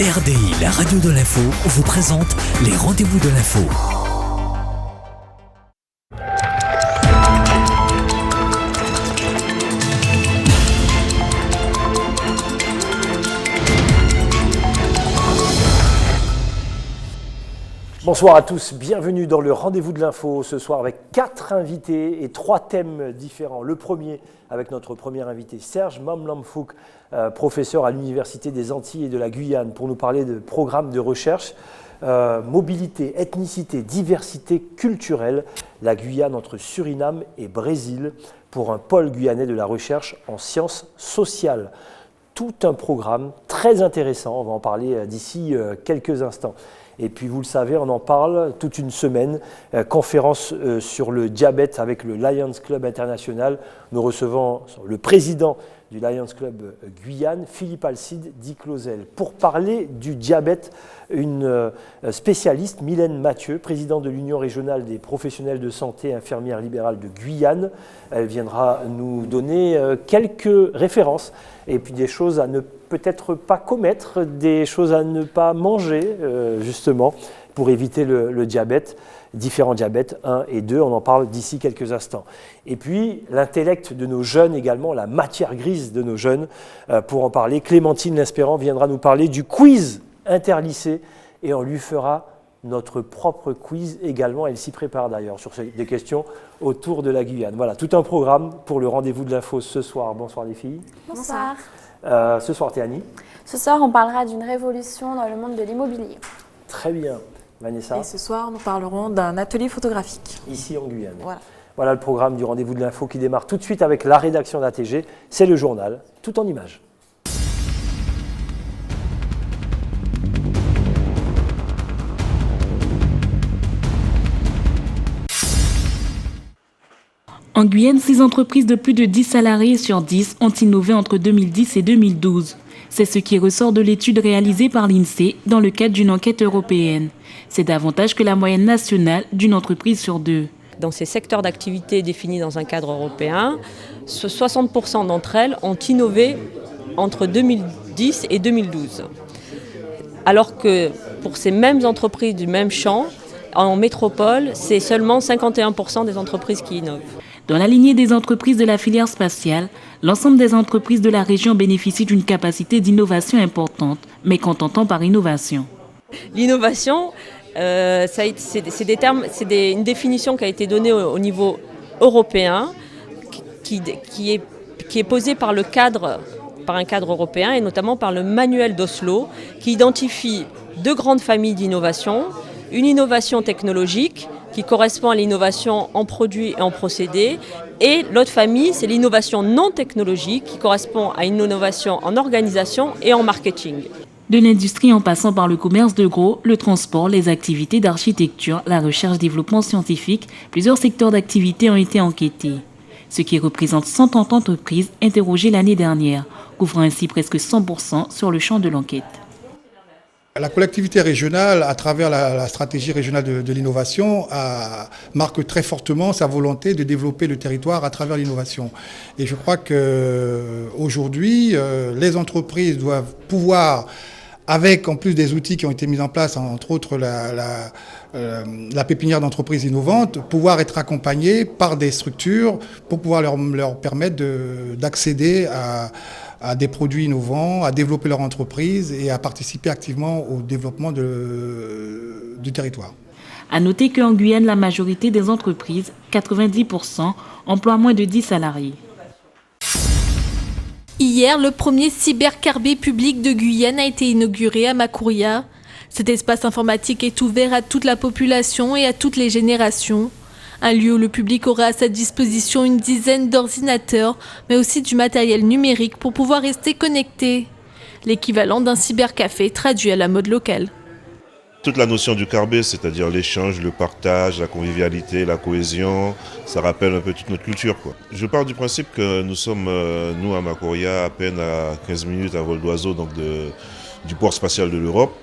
RDI, la radio de l'info, vous présente les rendez-vous de l'info. Bonsoir à tous, bienvenue dans le rendez-vous de l'info ce soir avec 4 invités et 3 thèmes différents. Le premier avec notre premier invité Serge Mamlamfouk, professeur à l'Université des Antilles et de la Guyane pour nous parler de programmes de recherche, mobilité, ethnicité, diversité culturelle, la Guyane entre Suriname et Brésil pour un pôle guyanais de la recherche en sciences sociales. Tout un programme très intéressant, on va en parler d'ici quelques instants. Et puis vous le savez, on en parle toute une semaine, conférence sur le diabète avec le Lions Club International. Nous recevons le président du Lions Club Guyane, Philippe Alcide Di-Clausel. Pour parler du diabète, une spécialiste, Mylène Mathieu, présidente de l'Union régionale des professionnels de santé infirmières libérales de Guyane. Elle viendra nous donner quelques références et puis des choses à ne peut-être pas commettre, des choses à ne pas manger, justement, pour éviter le diabète, différents diabètes 1 et 2, on en parle d'ici quelques instants. Et puis, l'intellect de nos jeunes également, la matière grise de nos jeunes, pour en parler, Clémentine L'Espérant viendra nous parler du quiz interlycée et on lui fera notre propre quiz également, elle s'y prépare d'ailleurs, sur des questions autour de la Guyane. Voilà, tout un programme pour le rendez-vous de l'info ce soir. Bonsoir les filles. Bonsoir. Ce soir, Théanie. Ce soir, on parlera d'une révolution dans le monde de l'immobilier. Très bien. Vanessa. Et ce soir, nous parlerons d'un atelier photographique. Ici en Guyane. Voilà le programme du rendez-vous de l'info qui démarre tout de suite avec la rédaction d'ATG. C'est le journal, tout en images. En Guyane, 6 entreprises de plus de 10 salariés sur 10 ont innové entre 2010 et 2012. C'est ce qui ressort de l'étude réalisée par l'INSEE dans le cadre d'une enquête européenne. C'est davantage que la moyenne nationale d'une entreprise sur 2. Dans ces secteurs d'activité définis dans un cadre européen, 60% d'entre elles ont innové entre 2010 et 2012. Alors que pour ces mêmes entreprises du même champ, en métropole, c'est seulement 51% des entreprises qui innovent. Dans la lignée des entreprises de la filière spatiale, l'ensemble des entreprises de la région bénéficient d'une capacité d'innovation importante. Mais qu'entend-on par innovation ? L'innovation, c'est une définition qui a été donnée au niveau européen, qui est posée par un cadre européen et notamment par le manuel d'Oslo, qui identifie 2 grandes familles d'innovation. Une innovation technologique qui correspond à l'innovation en produits et en procédés. Et l'autre famille, c'est l'innovation non technologique qui correspond à une innovation en organisation et en marketing. De l'industrie en passant par le commerce de gros, le transport, les activités d'architecture, la recherche-développement scientifique, plusieurs secteurs d'activité ont été enquêtés. Ce qui représente 130 entreprises interrogées l'année dernière, couvrant ainsi presque 100% sur le champ de l'enquête. La collectivité régionale, à travers la stratégie régionale de l'innovation, marque très fortement sa volonté de développer le territoire à travers l'innovation. Et je crois qu'aujourd'hui, les entreprises doivent pouvoir, avec en plus des outils qui ont été mis en place, entre autres la pépinière d'entreprises innovantes, pouvoir être accompagnées par des structures pour pouvoir leur permettre d'accéder à des produits innovants, à développer leur entreprise et à participer activement au développement du territoire. À noter qu'en Guyane, la majorité des entreprises, 90%, emploient moins de 10 salariés. Hier, le premier cybercarbé public de Guyane a été inauguré à Macouria. Cet espace informatique est ouvert à toute la population et à toutes les générations. Un lieu où le public aura à sa disposition une dizaine d'ordinateurs, mais aussi du matériel numérique pour pouvoir rester connecté. L'équivalent d'un cybercafé traduit à la mode locale. Toute la notion du carbé, c'est-à-dire l'échange, le partage, la convivialité, la cohésion, ça rappelle un peu toute notre culture, quoi. Je pars du principe que nous sommes, nous à Macouria, à peine à 15 minutes à vol d'oiseau du port spatial de l'Europe.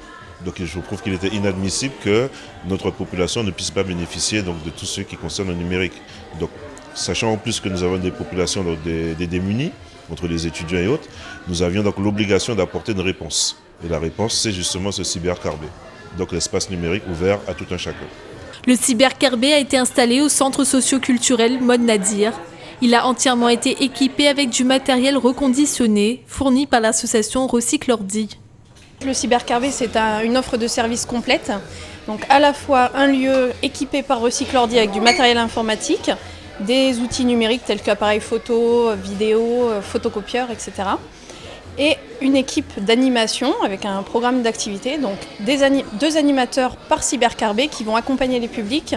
Donc je trouve qu'il était inadmissible que notre population ne puisse pas bénéficier de tout ce qui concerne le numérique. Donc, sachant en plus que nous avons des populations des démunis, entre les étudiants et autres, nous avions donc l'obligation d'apporter une réponse. Et la réponse, c'est justement ce cybercarbé. Donc l'espace numérique ouvert à tout un chacun. Le cybercarbé a été installé au centre socio-culturel Mode Nadir. Il a entièrement été équipé avec du matériel reconditionné, fourni par l'association Recycle Ordi. Le cybercarbé, c'est une offre de services complète. Donc à la fois un lieu équipé par Recycle Ordi avec du matériel informatique, des outils numériques tels qu'appareils photo, vidéo, photocopieurs, etc. Et une équipe d'animation avec un programme d'activité, donc 2 animateurs par cybercarbé qui vont accompagner les publics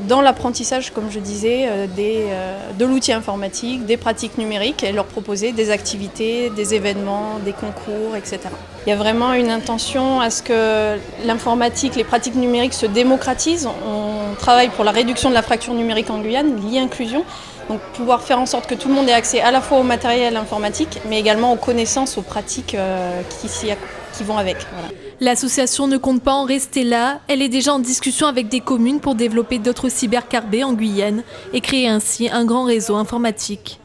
dans l'apprentissage, comme je disais, de l'outil informatique, des pratiques numériques et leur proposer des activités, des événements, des concours, etc. Il y a vraiment une intention à ce que l'informatique, les pratiques numériques se démocratisent. On travaille pour la réduction de la fracture numérique en Guyane, l'e-inclusion. Donc pouvoir faire en sorte que tout le monde ait accès à la fois au matériel informatique, mais également aux connaissances, aux pratiques qui vont avec. Voilà. L'association ne compte pas en rester là. Elle est déjà en discussion avec des communes pour développer d'autres cybercarbés en Guyane et créer ainsi un grand réseau informatique.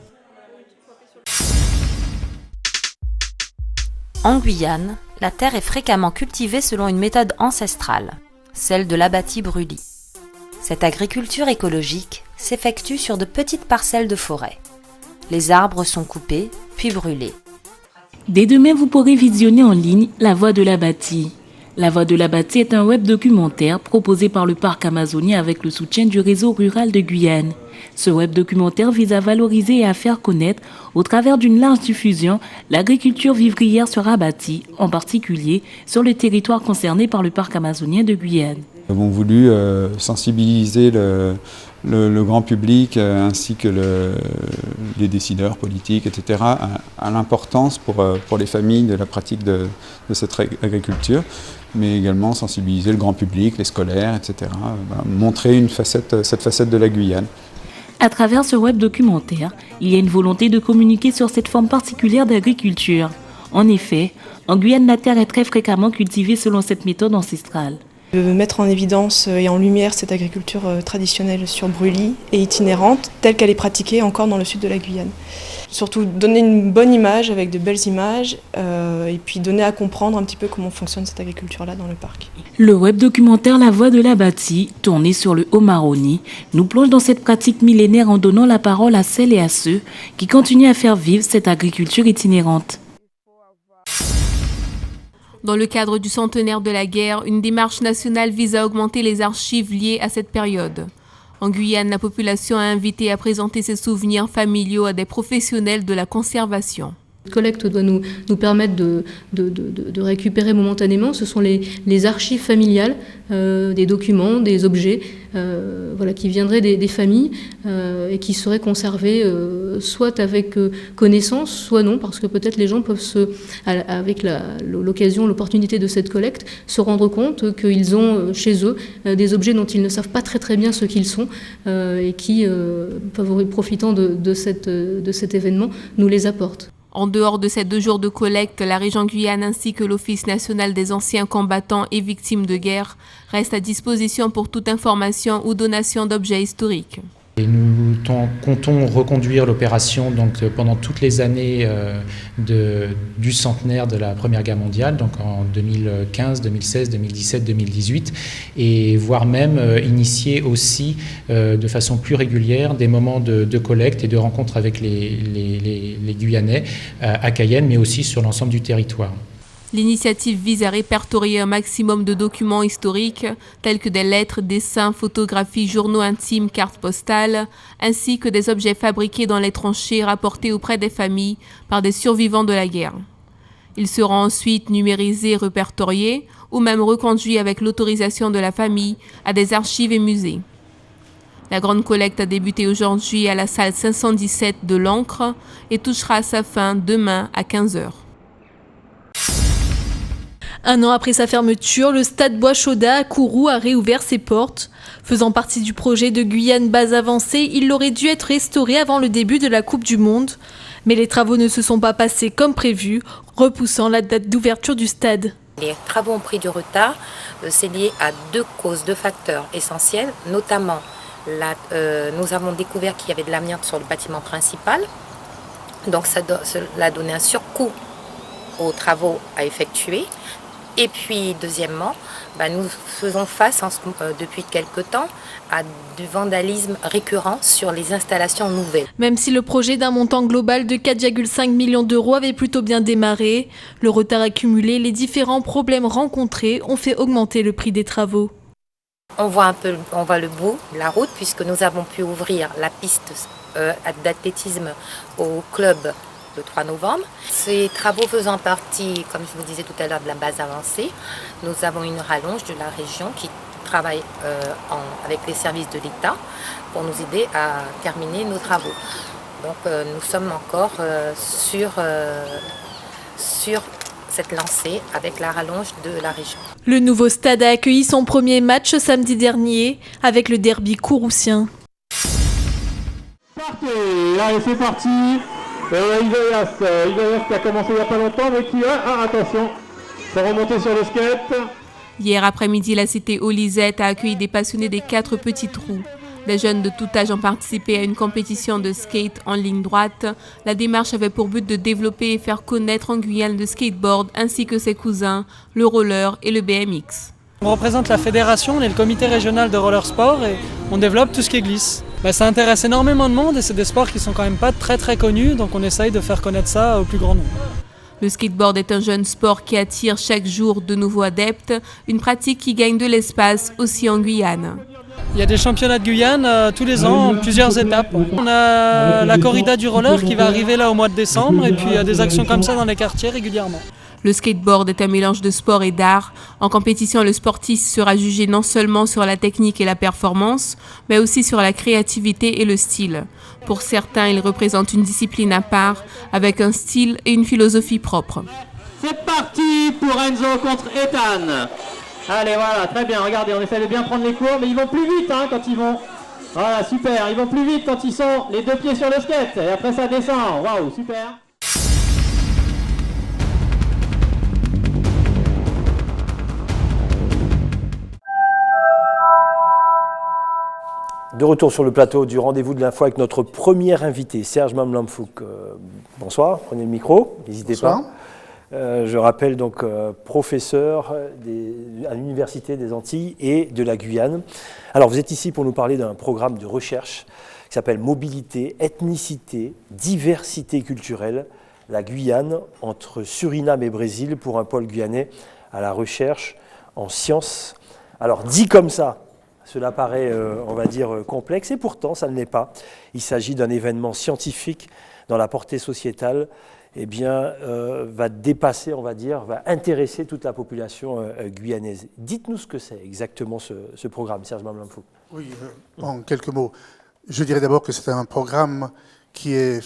En Guyane, la terre est fréquemment cultivée selon une méthode ancestrale, celle de l'abbati-brûlis. Cette agriculture écologique s'effectue sur de petites parcelles de forêt. Les arbres sont coupés, puis brûlés. Dès demain, vous pourrez visionner en ligne La Voix de l'abbati. La Voix de l'abbati est un web documentaire proposé par le Parc amazonien avec le soutien du réseau rural de Guyane. Ce web documentaire vise à valoriser et à faire connaître, au travers d'une large diffusion, l'agriculture vivrière sur abbati, en particulier sur le territoire concerné par le Parc amazonien de Guyane. Nous avons voulu sensibiliser le grand public ainsi que les décideurs politiques, etc., à l'importance pour les familles de la pratique de cette agriculture, mais également sensibiliser le grand public, les scolaires, etc., montrer cette facette de la Guyane. À travers ce web documentaire, il y a une volonté de communiquer sur cette forme particulière d'agriculture. En effet, en Guyane, la terre est très fréquemment cultivée selon cette méthode ancestrale. De mettre en évidence et en lumière cette agriculture traditionnelle sur brûlis et itinérante, telle qu'elle est pratiquée encore dans le sud de la Guyane. Surtout donner une bonne image avec de belles images et puis donner à comprendre un petit peu comment fonctionne cette agriculture-là dans le parc. Le web documentaire La Voix de l'abbati, tourné sur le Haut-Maroni, nous plonge dans cette pratique millénaire en donnant la parole à celles et à ceux qui continuent à faire vivre cette agriculture itinérante. Dans le cadre du centenaire de la guerre, une démarche nationale vise à augmenter les archives liées à cette période. En Guyane, la population a invité à présenter ses souvenirs familiaux à des professionnels de la conservation. Cette collecte doit nous permettre de récupérer momentanément. Ce sont les archives familiales, des documents, des objets qui viendraient des familles et qui seraient conservés soit avec connaissance, soit non, parce que peut-être les gens peuvent, avec l'occasion, l'opportunité de cette collecte, se rendre compte qu'ils ont chez eux des objets dont ils ne savent pas très bien ce qu'ils sont et qui, profitant de cet événement, nous les apportent. En dehors de ces 2 jours de collecte, la région Guyane ainsi que l'Office national des anciens combattants et victimes de guerre restent à disposition pour toute information ou donation d'objets historiques. Et nous comptons reconduire l'opération pendant toutes les années du centenaire de la Première Guerre mondiale, donc en 2015, 2016, 2017, 2018, et voire même initier aussi de façon plus régulière des moments de collecte et de rencontres avec les Guyanais à Cayenne, mais aussi sur l'ensemble du territoire. L'initiative vise à répertorier un maximum de documents historiques tels que des lettres, dessins, photographies, journaux intimes, cartes postales, ainsi que des objets fabriqués dans les tranchées rapportés auprès des familles par des survivants de la guerre. Ils seront ensuite numérisés, répertoriés ou même reconduits avec l'autorisation de la famille à des archives et musées. La grande collecte a débuté aujourd'hui à la salle 517 de l'Ancre et touchera à sa fin demain à 15h. 1 an après sa fermeture, le stade Bois-Chaudat à Kourou a réouvert ses portes. Faisant partie du projet de Guyane base avancée, il aurait dû être restauré avant le début de la Coupe du Monde. Mais les travaux ne se sont pas passés comme prévu, repoussant la date d'ouverture du stade. Les travaux ont pris du retard. C'est lié à 2 causes, 2 facteurs essentiels. Notamment, nous avons découvert qu'il y avait de l'amiante sur le bâtiment principal. Donc cela a donné un surcoût aux travaux à effectuer. Et puis deuxièmement, nous faisons face depuis quelque temps à du vandalisme récurrent sur les installations nouvelles. Même si le projet d'un montant global de 4,5 millions d'euros avait plutôt bien démarré, le retard accumulé et les différents problèmes rencontrés ont fait augmenter le prix des travaux. On voit le bout de la route puisque nous avons pu ouvrir la piste d'athlétisme au club le 3 novembre. Ces travaux faisant partie, comme je vous disais tout à l'heure, de la base avancée, nous avons une rallonge de la région qui travaille avec les services de l'État pour nous aider à terminer nos travaux. Donc nous sommes encore sur cette lancée avec la rallonge de la région. Le nouveau stade a accueilli son premier match samedi dernier avec le derby kouroussien. Partez, allez c'est parti. Isaïas qui a commencé il n'y a pas longtemps mais qui attention, c'est remonté sur le skate. Hier après-midi, la cité Olisette a accueilli des passionnés des 4 petits trous. Des jeunes de tout âge ont participé à une compétition de skate en ligne droite. La démarche avait pour but de développer et faire connaître en Guyane le skateboard ainsi que ses cousins, le roller et le BMX. On représente la fédération, on est le comité régional de roller sport et on développe tout ce qui est glisse. Ça intéresse énormément de monde et c'est des sports qui sont quand même pas très connus, donc on essaye de faire connaître ça au plus grand nombre. Le skateboard est un jeune sport qui attire chaque jour de nouveaux adeptes, une pratique qui gagne de l'espace aussi en Guyane. Il y a des championnats de Guyane tous les ans, en plusieurs étapes. On a la corrida du roller qui va arriver là au mois de décembre et puis il y a des actions comme ça dans les quartiers régulièrement. Le skateboard est un mélange de sport et d'art. En compétition, le sportif sera jugé non seulement sur la technique et la performance, mais aussi sur la créativité et le style. Pour certains, il représente une discipline à part, avec un style et une philosophie propre. C'est parti pour Enzo contre Ethan. Allez, voilà, très bien, regardez, on essaie de bien prendre les cours, mais ils vont plus vite quand ils vont. Voilà, super, ils vont plus vite quand ils sont les 2 pieds sur le skate, et après ça descend, waouh, super. De retour sur le plateau du rendez-vous de l'info avec notre premier invité, Serge Mamlamfouk. Bonsoir, prenez le micro, n'hésitez pas. Je rappelle donc professeur à l'Université des Antilles et de la Guyane. Alors vous êtes ici pour nous parler d'un programme de recherche qui s'appelle Mobilité, ethnicité, diversité culturelle, la Guyane entre Suriname et Brésil pour un pôle guyanais à la recherche en sciences. Alors dit comme ça, cela paraît, on va dire, complexe, et pourtant, ça ne l'est pas. Il s'agit d'un événement scientifique dont la portée sociétale va dépasser, on va dire, va intéresser toute la population guyanaise. Dites-nous ce que c'est exactement ce programme, Serge Mamlamfouk. Oui, en quelques mots. Je dirais d'abord que c'est un programme qui est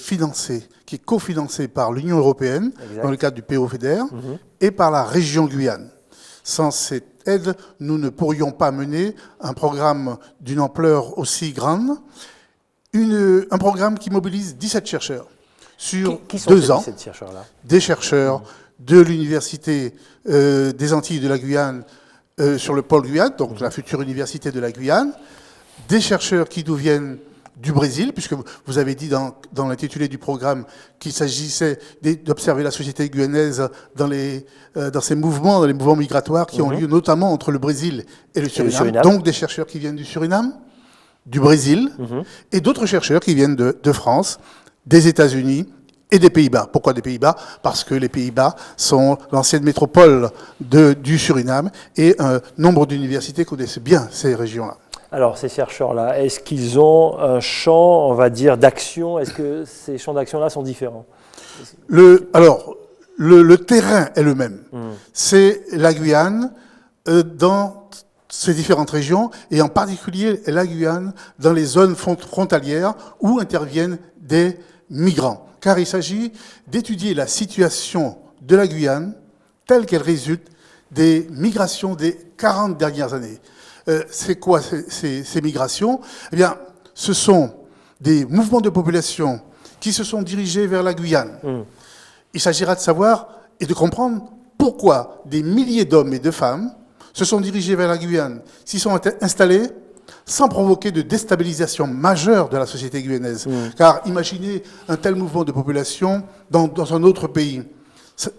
cofinancé par l'Union européenne, dans le cadre du PO-FEDER, et par la région Guyane. Sans cette aide, nous ne pourrions pas mener un programme d'une ampleur aussi grande, un programme qui mobilise 17 chercheurs sur qui sont 2 ans. 17 chercheurs-là ? Des chercheurs de l'Université des Antilles de la Guyane sur le pôle Guyane, donc la future Université de la Guyane, des chercheurs qui nous viennent du Brésil, puisque vous avez dit dans l'intitulé du programme qu'il s'agissait d'observer la société guyanaise dans ces mouvements, dans les mouvements migratoires qui ont lieu notamment entre le Brésil et le Suriname. Donc des chercheurs qui viennent du Suriname, du Brésil, et d'autres chercheurs qui viennent de France, des États-Unis et des Pays-Bas. Pourquoi des Pays-Bas ? Parce que les Pays-Bas sont l'ancienne métropole du Suriname et un nombre d'universités connaissent bien ces régions-là. Alors, ces chercheurs-là, est-ce qu'ils ont un champ, on va dire, d'action ? Est-ce que ces champs d'action-là sont différents ? Le terrain est le même. C'est la Guyane dans ces différentes régions, et en particulier la Guyane dans les zones frontalières où interviennent des migrants. Car il s'agit d'étudier la situation de la Guyane telle qu'elle résulte des migrations des 40 dernières années. C'est quoi ces migrations ? Eh bien, ce sont des mouvements de population qui se sont dirigés vers la Guyane. Il s'agira de savoir et de comprendre pourquoi des milliers d'hommes et de femmes se sont dirigés vers la Guyane, s'y sont installés sans provoquer de déstabilisation majeure de la société guyanaise. Car imaginez un tel mouvement de population dans un autre pays.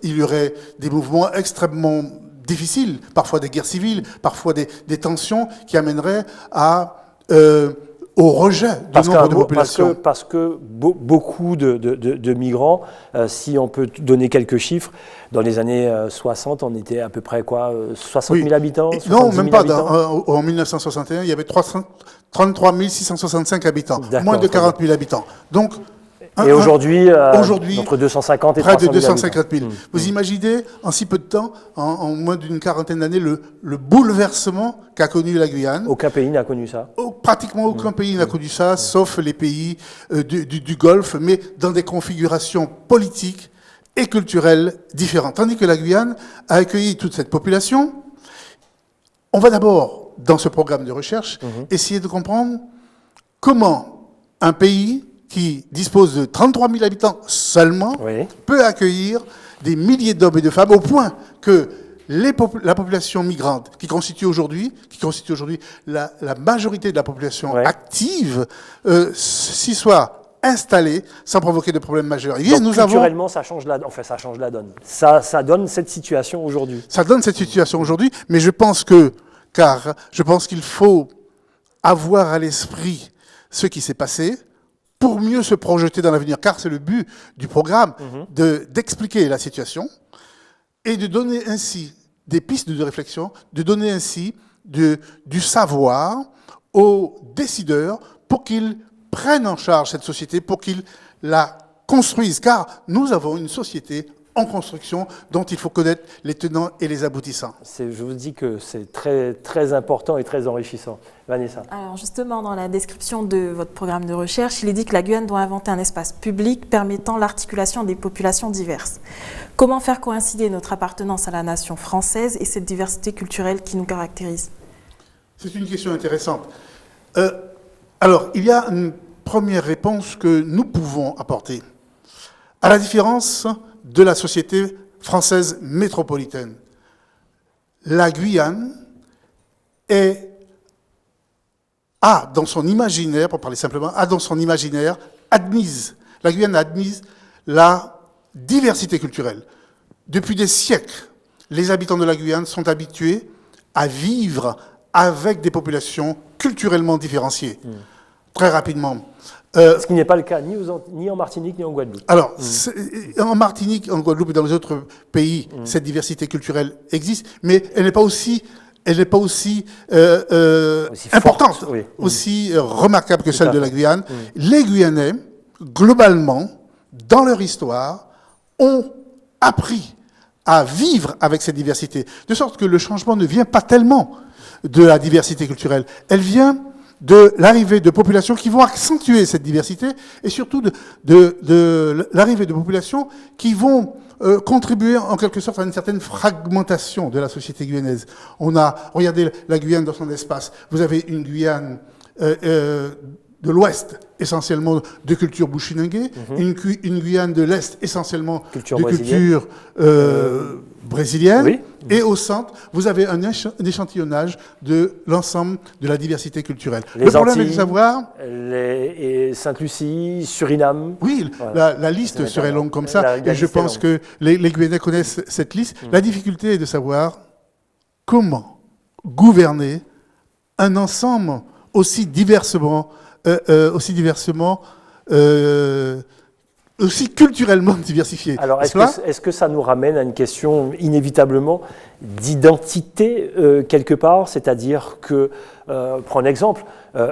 Il y aurait des mouvements extrêmement difficiles, parfois des guerres civiles, parfois des tensions qui amèneraient au rejet du nombre de populations. Parce que beaucoup de migrants, si on peut donner quelques chiffres, dans les années 60, on était à peu près 60 000 habitants, non, même pas. En 1961, il y avait 33 665 habitants, moins de 40 000 habitants. Donc, et aujourd'hui, entre 250 et 300 000 près de 250 000. Vous imaginez, en si peu de temps, en moins d'une quarantaine d'années, le bouleversement qu'a connu la Guyane. Aucun pays n'a connu ça. Pratiquement aucun pays n'a connu ça, sauf les pays du Golfe, mais dans des configurations politiques et culturelles différentes. Tandis que la Guyane a accueilli toute cette population. On va d'abord, dans ce programme de recherche, essayer de comprendre comment un pays qui dispose de 33 000 habitants seulement, peut accueillir des milliers d'hommes et de femmes, au point que la population migrante, qui constitue aujourd'hui la majorité de la population active, s'y soit installée sans provoquer de problèmes majeurs. Et donc, culturellement, ça change la donne. Ça donne cette situation aujourd'hui. Ça donne cette situation aujourd'hui, mais je pense qu'il faut avoir à l'esprit ce qui s'est passé, pour mieux se projeter dans l'avenir, car c'est le but du programme d'expliquer la situation et de donner ainsi des pistes de réflexion, de donner ainsi du savoir aux décideurs pour qu'ils prennent en charge cette société, pour qu'ils la construisent, car nous avons une société en construction dont il faut connaître les tenants et les aboutissants. Je vous dis que c'est très, très important et très enrichissant. Vanessa. Alors justement, dans la description de votre programme de recherche, il est dit que la Guyane doit inventer un espace public permettant l'articulation des populations diverses. Comment faire coïncider notre appartenance à la nation française et cette diversité culturelle qui nous caractérise? C'est une question intéressante. Alors, il y a une première réponse que nous pouvons apporter. À la différence de la société française métropolitaine, la Guyane a dans son imaginaire, pour parler simplement, la Guyane a admise la diversité culturelle. Depuis des siècles, les habitants de la Guyane sont habitués à vivre avec des populations culturellement différenciées. Très rapidement. Ce qui n'est pas le cas ni en Martinique ni en Guadeloupe. Alors, en Martinique, en Guadeloupe et dans les autres pays, cette diversité culturelle existe, mais elle n'est pas aussi importante, aussi remarquable que celle de la Guyane. Les Guyanais, globalement, dans leur histoire, ont appris à vivre avec cette diversité, de sorte que le changement ne vient pas tellement de la diversité culturelle, elle vient de l'arrivée de populations qui vont accentuer cette diversité et surtout de l'arrivée de populations qui vont contribuer en quelque sorte à une certaine fragmentation de la société guyanaise. Regardez la Guyane dans son espace. Vous avez une Guyane de l'Ouest, essentiellement de culture bushinengue, une Guyane de l'Est, essentiellement de culture brésilienne, et au centre, vous avez un échantillonnage de l'ensemble de la diversité culturelle. Le problème est de savoir... Sainte-Lucie, Suriname... Oui, voilà. la liste serait longue comme ça, et je pense que les Guyanais connaissent cette liste. La difficulté est de savoir comment gouverner un ensemble aussi diversement aussi culturellement diversifié. Alors, est-ce que ça nous ramène à une question inévitablement d'identité quelque part? C'est-à-dire que, prends un exemple,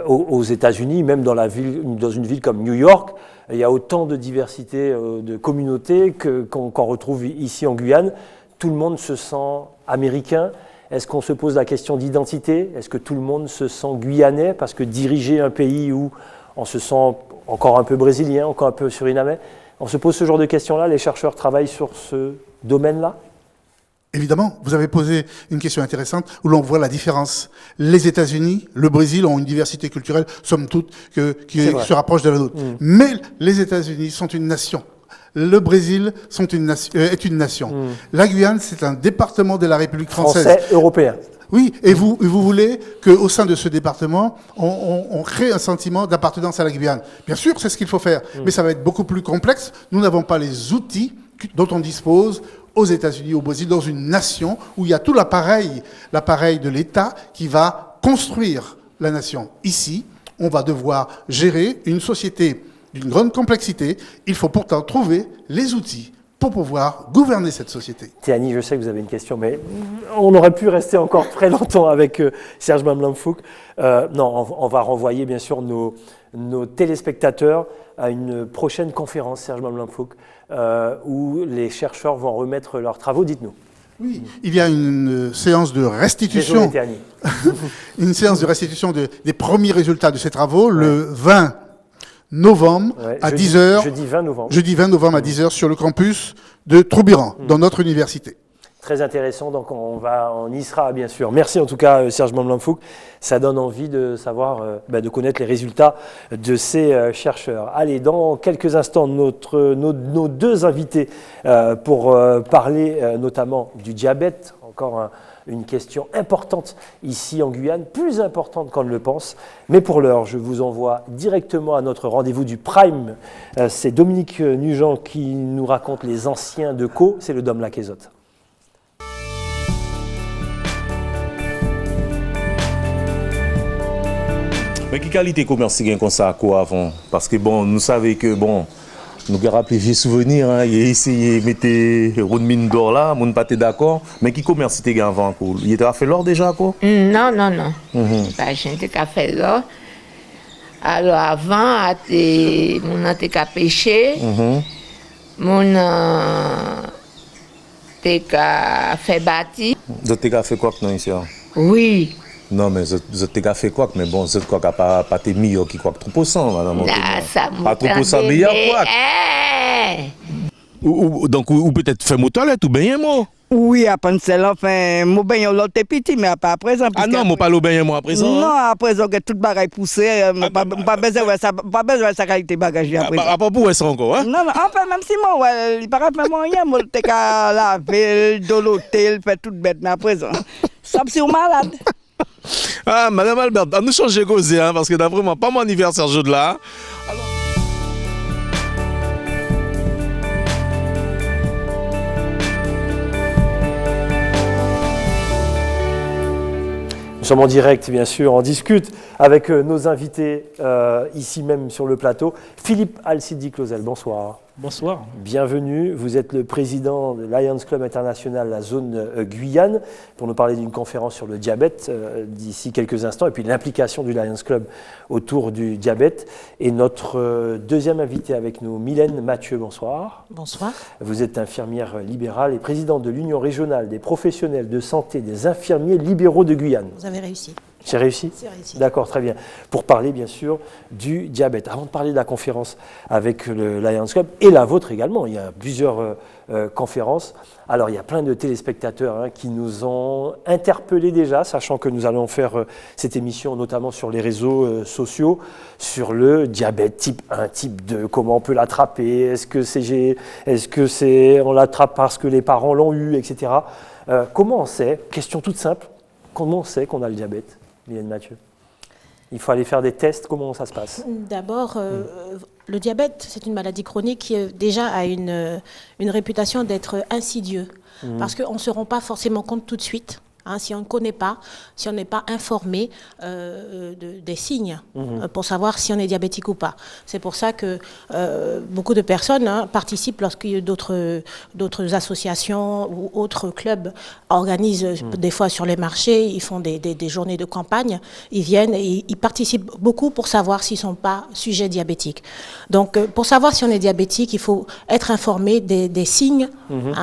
aux États-Unis, même dans une ville comme New York, il y a autant de diversité de communautés qu'on retrouve ici en Guyane. Tout le monde se sent américain. Est-ce qu'on se pose la question d'identité? Est-ce que tout le monde se sent guyanais? Parce que diriger un pays où on se sent encore un peu brésilien, encore un peu surinamais, on se pose ce genre de questions-là, les chercheurs travaillent sur ce domaine-là? Évidemment, vous avez posé une question intéressante où l'on voit la différence. Les États-Unis, le Brésil ont une diversité culturelle, somme toute, qui se rapproche de la nôtre. Mais les États-Unis sont une nation. Le Brésil est une nation. La Guyane, c'est un département de la République française. Français européen. Oui, et vous voulez qu'au sein de ce département, on crée un sentiment d'appartenance à la Guyane. Bien sûr, c'est ce qu'il faut faire, mais ça va être beaucoup plus complexe. Nous n'avons pas les outils dont on dispose aux États-Unis, au Brésil, dans une nation où il y a tout l'appareil de l'État qui va construire la nation. Ici, on va devoir gérer une société d'une grande complexité. Il faut pourtant trouver les outils pour pouvoir gouverner cette société. Théanie, je sais que vous avez une question, mais on aurait pu rester encore très longtemps avec Serge Mamlam-Fouque. Non, on va renvoyer bien sûr nos téléspectateurs à une prochaine conférence, Serge Mamlam-Fouque, où les chercheurs vont remettre leurs travaux. Dites-nous. Oui, il y a une séance de restitution. Désolé, Théanie. Une séance de restitution des premiers résultats de ces travaux, le 20 novembre à 10h. Jeudi 20 novembre. Jeudi 20 novembre à 10h sur le campus de Troubiran, dans notre université. Très intéressant, donc on y sera bien sûr. Merci en tout cas Serge Mamlam-Fouque, ça donne envie de savoir, de connaître les résultats de ces chercheurs. Allez, dans quelques instants, nos deux invités pour parler notamment du diabète, encore une question importante ici en Guyane, plus importante qu'on ne le pense. Mais pour l'heure, je vous envoie directement à notre rendez-vous du Prime. C'est Dominique Nugent qui nous raconte les anciens de Co, c'est le Dom Laquezotte. Mais quelle qualité commerce gagne comme ça quoi avant? Parce que bon, nous savons que bon, nous avons rappelé vieux souvenirs, hein, il a essayé de mettre une mine d'or là, nous pas d'accord. Mais qui commerce gagne avant quoi? Il était fait l'or déjà quoi? Non. Pas gente qui a fait l'or. Alors avant, on a été pêché, on a fait bâti. Vous avez fait quoi non ici? Oui. Non, mais vous avez fait quoi? Mais bon, vous avez pas été meilleur qui quoi que 3%, madame. Pas 3% meilleur quoi? Donc, ou peut-être faire mon toilette ou bien moi? Oui, après cela, enfin, mon bain l'autre petit, mais à présent. Ah non, moi pas le bain moi à présent. Non, à présent que toute bagaille poussée, pas besoin de sa qualité bagage à présent. Ah pas pour ça encore, hein? Non, enfin même si moi, il paraît même rien, moi t'es qu'à laver de l'hôtel, fait toute bête à présent. Ça c'est malade. Ah, madame Albert, à nous changer causer, hein, parce que d'après moi, pas mon anniversaire jour de là. Nous sommes en direct, bien sûr, on discute avec nos invités ici même sur le plateau. Philippe Alcidi-Clausel, bonsoir. Bonsoir. Bienvenue, vous êtes le président de Lions Club International, la zone Guyane, pour nous parler d'une conférence sur le diabète d'ici quelques instants, et puis l'implication du Lions Club autour du diabète. Et notre deuxième invité avec nous, Mylène Mathieu, bonsoir. Bonsoir. Vous êtes infirmière libérale et présidente de l'Union régionale des professionnels de santé des infirmiers libéraux de Guyane. Vous avez réussi. J'ai réussi? C'est réussi. D'accord, très bien. Pour parler bien sûr du diabète. Avant de parler de la conférence avec le Lions Club, et la vôtre également, il y a plusieurs conférences. Alors il y a plein de téléspectateurs qui nous ont interpellés déjà, sachant que nous allons faire cette émission notamment sur les réseaux sociaux, sur le diabète type 1, type 2, comment on peut l'attraper, est-ce que on l'attrape parce que les parents l'ont eu, etc. Comment on sait, question toute simple, comment on sait qu'on a le diabète? Mylène Mathieu. Il faut aller faire des tests, comment ça se passe? D'abord, le diabète, c'est une maladie chronique qui déjà a une réputation d'être insidieux, parce qu'on ne se rend pas forcément compte tout de suite. Si on ne connaît pas, si on n'est pas informé des signes pour savoir si on est diabétique ou pas. C'est pour ça que beaucoup de personnes participent lorsqu'il y a d'autres associations ou autres clubs organisent des fois sur les marchés, ils font des journées de campagne, ils viennent et ils participent beaucoup pour savoir s'ils ne sont pas sujets diabétiques. Donc pour savoir si on est diabétique, il faut être informé des signes,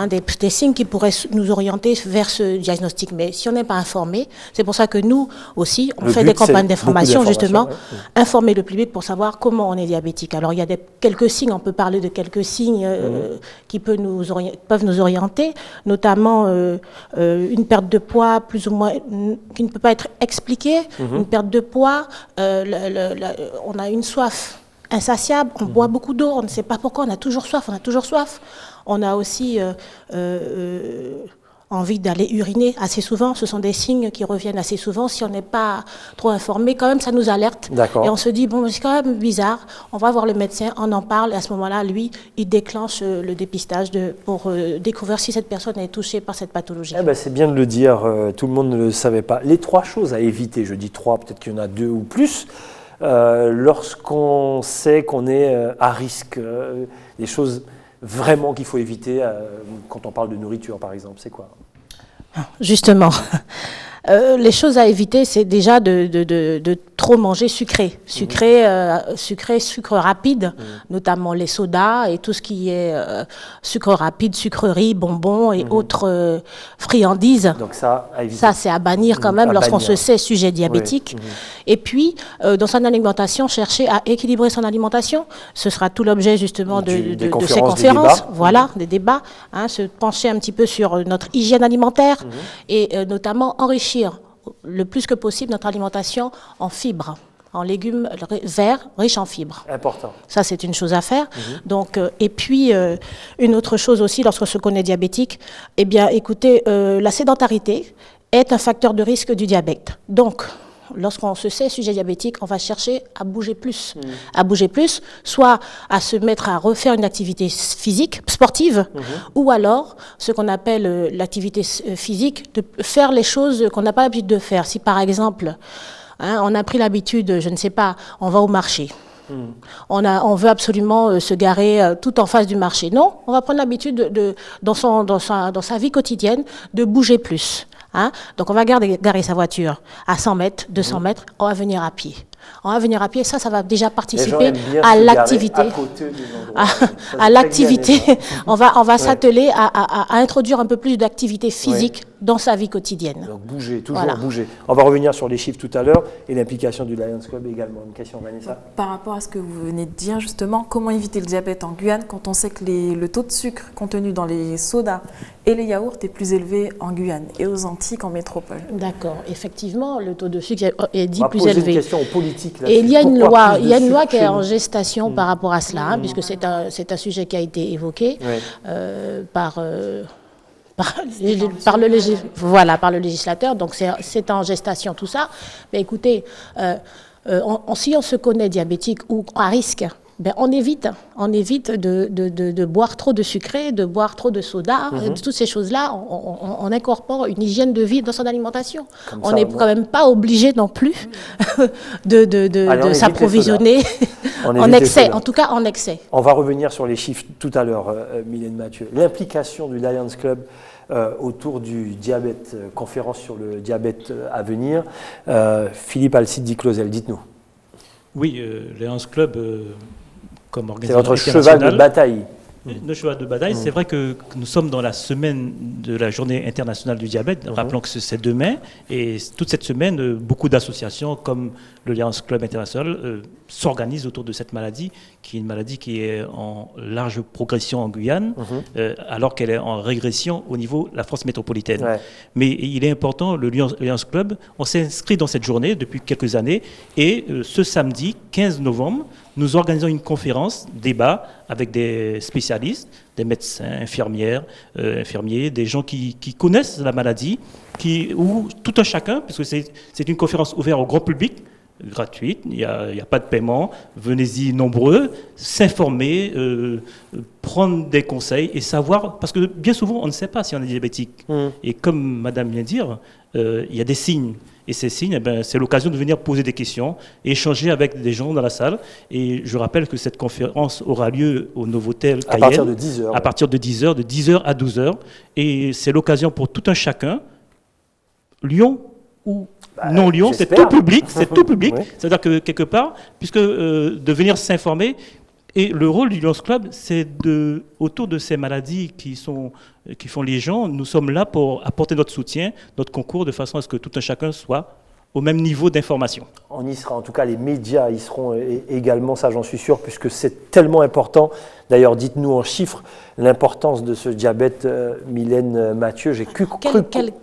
des signes qui pourraient nous orienter vers ce diagnostic. Mais si on n'est pas informé, c'est pour ça que nous aussi, on fait des campagnes d'information, justement, informer le public pour savoir comment on est diabétique. Alors, il y a quelques signes, on peut parler de quelques signes qui peuvent nous orienter, notamment une perte de poids plus ou moins, qui ne peut pas être expliquée, une perte de poids, on a une soif insatiable, on boit beaucoup d'eau, on ne sait pas pourquoi, on a toujours soif. On a aussi envie d'aller uriner assez souvent. Ce sont des signes qui reviennent assez souvent. Si on n'est pas trop informé, quand même, ça nous alerte. Et on se dit, bon, c'est quand même bizarre. On va voir le médecin, on en parle. Et à ce moment-là, lui, il déclenche le dépistage pour découvrir si cette personne est touchée par cette pathologie. C'est bien de le dire. Tout le monde ne le savait pas. Les 3 choses à éviter, je dis 3, peut-être qu'il y en a 2 ou plus, lorsqu'on sait qu'on est à risque, des choses vraiment qu'il faut éviter quand on parle de nourriture, par exemple, c'est quoi? Justement, les choses à éviter, c'est déjà de trop manger sucré. Sucre rapide, notamment les sodas et tout ce qui est sucre rapide, sucreries, bonbons et autres friandises. Donc ça, à éviter. Ça, c'est à bannir quand même lorsqu'on se sait sujet diabétique. Et puis, dans son alimentation, chercher à équilibrer son alimentation. Ce sera tout l'objet justement de ces conférences. Des débats. Se pencher un petit peu sur notre hygiène alimentaire et notamment enrichir le plus que possible notre alimentation en fibres, en légumes verts riches en fibres. Important. Ça, c'est une chose à faire. Donc, et puis, une autre chose aussi, lorsqu'on se connaît diabétique, eh bien, écoutez, la sédentarité est un facteur de risque du diabète. Donc, lorsqu'on se sait sujet diabétique, on va chercher à bouger plus. Soit à se mettre à refaire une activité physique, sportive, ou alors ce qu'on appelle l'activité physique, de faire les choses qu'on n'a pas l'habitude de faire. Si par exemple, on a pris l'habitude, je ne sais pas, on va au marché. On veut absolument se garer tout en face du marché. Non, on va prendre l'habitude dans sa vie quotidienne de bouger plus. Donc on va garer sa voiture à 100 mètres, 200 mètres, on va venir à pied. Ça va déjà participer à l'activité. À l'activité, on va s'atteler à introduire un peu plus d'activité physique dans sa vie quotidienne. Donc bouger, toujours bouger. On va revenir sur les chiffres tout à l'heure et l'implication du Lions Club également. Une question, Vanessa? Par rapport à ce que vous venez de dire, justement, comment éviter le diabète en Guyane quand on sait que le taux de sucre contenu dans les sodas et les yaourts est plus élevé en Guyane et aux Antilles qu'en métropole? D'accord. Effectivement, le taux de sucre est dit plus élevé. Une question politique. Et il y a une loi qui est en gestation par rapport à cela, puisque c'est un sujet qui a été évoqué par le législateur. Donc c'est en gestation tout ça. Mais écoutez, si on se connaît diabétique ou à risque, on évite de boire trop de sucré, de boire trop de soda, toutes ces choses-là. On incorpore une hygiène de vie dans son alimentation. On n'est quand même pas obligé non plus de s'approvisionner en excès, en tout cas en excès. On va revenir sur les chiffres tout à l'heure, Mylène Mathieu. L'implication du Lions Club autour du diabète, conférence sur le diabète à venir. Philippe Alcide Di-Clausel, dites-nous. Oui, Lions Club, comme c'est organisateur votre cheval de bataille. Notre cheval de bataille, c'est vrai que nous sommes dans la semaine de la journée internationale du diabète. Rappelons que c'est demain. Et toute cette semaine, beaucoup d'associations comme le Lions Club International s'organisent autour de cette maladie, qui est une maladie qui est en large progression en Guyane, alors qu'elle est en régression au niveau de la France métropolitaine. Mais il est important, le Lions Club, on s'est inscrit dans cette journée depuis quelques années. Et ce samedi, 15 novembre, nous organisons une conférence, débat, avec des spécialistes, des médecins, infirmières, infirmiers, des gens qui connaissent la maladie, ou tout un chacun, puisque c'est une conférence ouverte au grand public, gratuite, il n'y a pas de paiement, venez-y nombreux, s'informer, prendre des conseils et savoir, parce que bien souvent on ne sait pas si on est diabétique. Et comme madame vient de dire, il y a des signes. Et ces signes, c'est l'occasion de venir poser des questions, échanger avec des gens dans la salle. Et je rappelle que cette conférence aura lieu au Novotel Cayenne. À partir de 10h. À partir de 10h, de 10h à 12h. Et c'est l'occasion pour tout un chacun, Lyon ou non-Lyon, c'est tout public. C'est-à-dire que quelque part, puisque de venir s'informer, et le rôle du Lions Club, c'est autour de ces maladies qui font les gens, nous sommes là pour apporter notre soutien, notre concours, de façon à ce que tout un chacun soit au même niveau d'information. On y sera, en tout cas les médias y seront également, ça j'en suis sûr, puisque c'est tellement important. D'ailleurs, dites-nous en chiffres l'importance de ce diabète, Mylène Mathieu.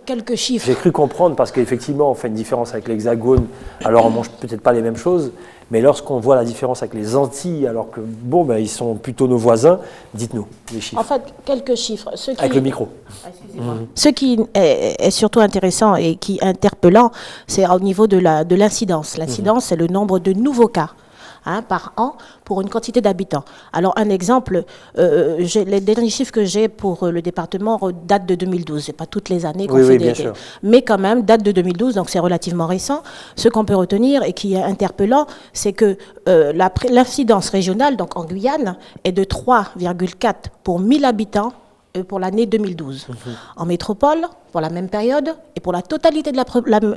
Quelques chiffres. J'ai cru comprendre, parce qu'effectivement, on fait une différence avec l'Hexagone, alors on ne mange peut-être pas les mêmes choses, Mais lorsqu'on voit la différence avec les Antilles, alors que bon, ils sont plutôt nos voisins, dites-nous les chiffres. En fait, quelques chiffres. Avec le micro. Ce qui est surtout intéressant et qui est interpellant, c'est au niveau de l'incidence. L'incidence, c'est le nombre de nouveaux cas par an pour une quantité d'habitants. Alors, un exemple, les derniers chiffres que j'ai pour le département datent de 2012. Ce n'est pas toutes les années qu'on fait des... Mais quand même, date de 2012, donc c'est relativement récent. Ce qu'on peut retenir et qui est interpellant, c'est que l'incidence régionale, donc en Guyane, est de 3,4 pour 1000 habitants pour l'année 2012. En métropole, pour la même période, et pour la totalité de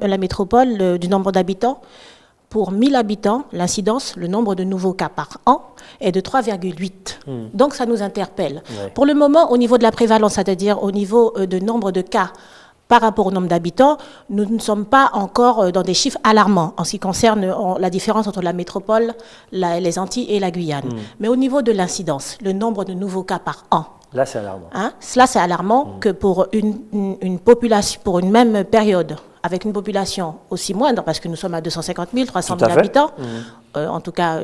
la métropole, du nombre d'habitants, pour 1000 habitants, l'incidence, le nombre de nouveaux cas par an, est de 3,8. Donc ça nous interpelle. Ouais. Pour le moment, au niveau de la prévalence, c'est-à-dire au niveau de nombre de cas par rapport au nombre d'habitants, nous ne sommes pas encore dans des chiffres alarmants en ce qui concerne la différence entre la métropole, les Antilles et la Guyane. Mais au niveau de l'incidence, le nombre de nouveaux cas par an, là, c'est alarmant. Cela, c'est alarmant que pour une population, pour une même période, avec une population aussi moindre, parce que nous sommes à 250 000, 300 000 habitants, en tout cas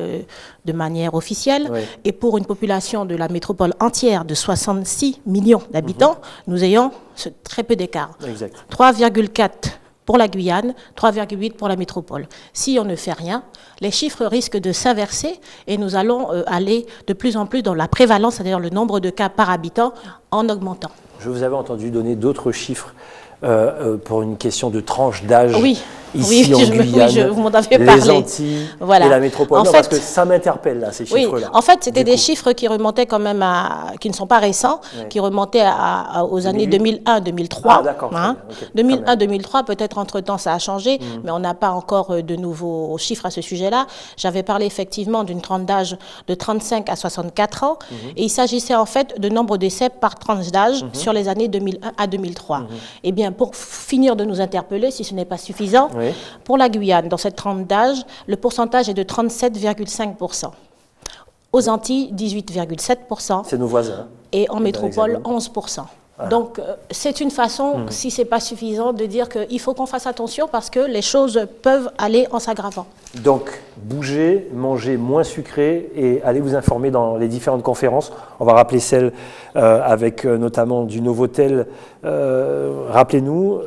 de manière officielle, et pour une population de la métropole entière de 66 millions d'habitants, nous ayons très peu d'écart. 3,4 pour la Guyane, 3,8 pour la métropole. Si on ne fait rien, les chiffres risquent de s'inverser et nous allons aller de plus en plus dans la prévalence, c'est-à-dire le nombre de cas par habitant, en augmentant. Je vous avais entendu donner d'autres chiffres pour une question de tranche d'âge. Ici en Guyane, vous m'en avez les parlé. Antilles et la métropole. En fait, parce que ça m'interpelle, là, ces chiffres-là. En fait, c'était des chiffres qui remontaient quand même qui ne sont pas récents, qui remontaient aux années 2001-2003. Ah, d'accord. 2001-2003, peut-être entre-temps, ça a changé, mais on n'a pas encore de nouveaux chiffres à ce sujet-là. J'avais parlé effectivement d'une tranche d'âge de 35 à 64 ans, et il s'agissait en fait de nombre de décès par tranche d'âge sur les années 2001 à 2003. Eh bien, pour finir de nous interpeller, si ce n'est pas suffisant, pour la Guyane, dans cette tranche d'âge, le pourcentage est de 37,5%. Aux Antilles, 18,7%. C'est nos voisins. Et en métropole, 11%. Donc, c'est une façon, si ce n'est pas suffisant, de dire qu'il faut qu'on fasse attention parce que les choses peuvent aller en s'aggravant. Donc, bougez, mangez moins sucré et allez vous informer dans les différentes conférences. On va rappeler celle avec notamment du Novotel. Rappelez-nous,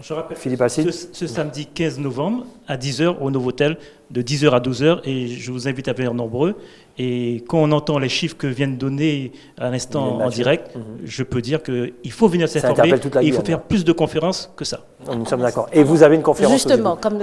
je rappelle, Philippe Alcide. Ce samedi 15 novembre à 10h au Novotel, de 10h à 12h, et je vous invite à venir nombreux. Et quand on entend les chiffres que viennent donner à l'instant en direct, je peux dire qu'il faut venir s'informer et il faut faire plus de conférences que ça. Nous sommes d'accord. Et vous avez une conférence justement, comme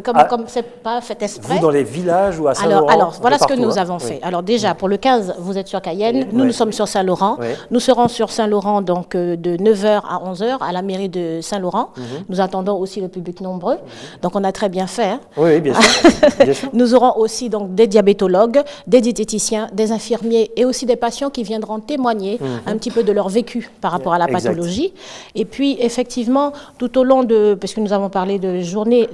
ce n'est pas fait exprès. Vous dans les villages ou à Saint-Laurent? Alors voilà ce que nous avons fait. Alors déjà, pour le 15, vous êtes sur Cayenne, nous sommes sur Saint-Laurent. Nous serons sur Saint-Laurent donc de 9h à 11h à la mairie de Saint-Laurent. Nous attendons aussi le public nombreux. Donc on a très bien fait. Oui, bien sûr. Bien sûr. Nous aurons aussi donc des diabétologues, des diététiciens, des infirmiers et aussi des patients qui viendront témoigner un petit peu de leur vécu par rapport à la pathologie. Et puis effectivement, tout au long parce que nous avons parlé de journée